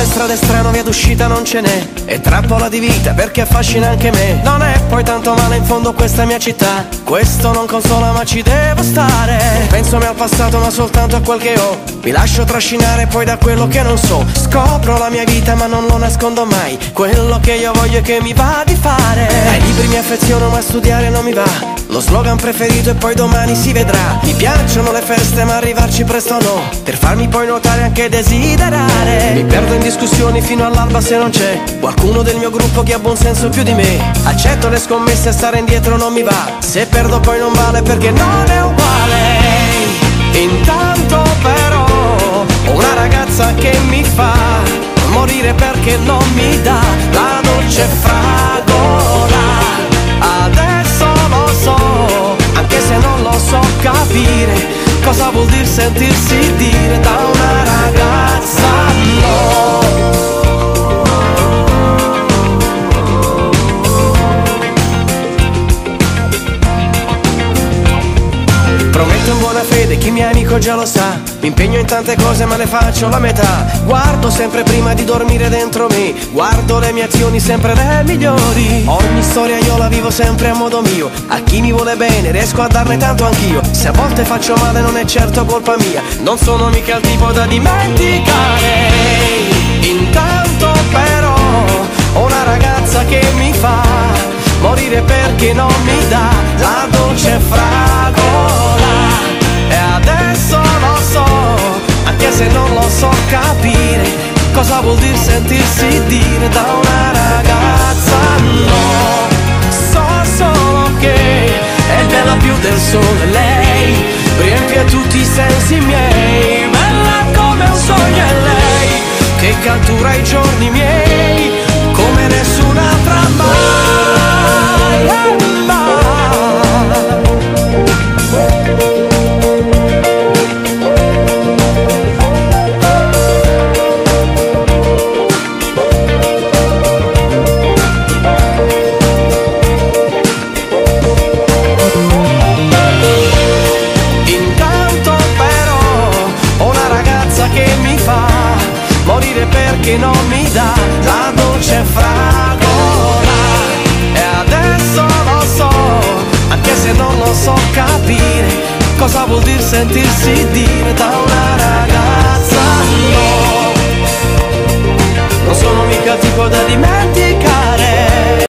strade strano, via d'uscita non ce n'è. E trappola di vita perché affascina anche me. Non è poi tanto male in fondo questa mia città. Questo non consola ma ci devo stare. Penso al passato ma soltanto a quel che ho. Mi lascio trascinare poi da quello che non so. Scopro la mia vita ma non lo nascondo mai. Quello che io voglio e che mi va di fare. Ai libri mi affeziono ma studiare non mi va. Lo slogan preferito e poi domani si vedrà. Mi piacciono le feste ma arrivarci presto no. Per farmi poi notare anche desiderare. Mi perdo in discussioni fino all'alba se non c'è qualcuno del mio gruppo che ha buon senso più di me. Accetto le scommesse e stare indietro non mi va. Se perdo poi non vale perché non è uguale. Intanto però ho una ragazza che mi fa morire perché non mi dà la dolce fragola. Adesso lo so, anche se non lo so capire cosa vuol dire sentirsi dire da una ragazza no. Prometto in buona fede, chi mi è amico già lo sa. Mi impegno in tante cose ma ne faccio la metà. Guardo sempre prima di dormire dentro me. Guardo le mie azioni sempre le migliori. Ogni storia io la vivo sempre a modo mio. A chi mi vuole bene riesco a darne tanto anch'io. Se a volte faccio male non è certo colpa mia. Non sono mica il tipo da dimenticare. Intanto però ho una ragazza che mi fa morire perché non mi dà la dolce fragola. E adesso lo so, anche se non lo so capire cosa vuol dire sentirsi dire da una ragazza no. So solo che è bella più del sole lei, riempie tutti i sensi miei. Bella come un sogno è lei, che cattura i giorni miei come nessun'altra mai. Perché non mi dà la dolce fragola. E adesso lo so, anche se non lo so capire cosa vuol dire sentirsi dire da una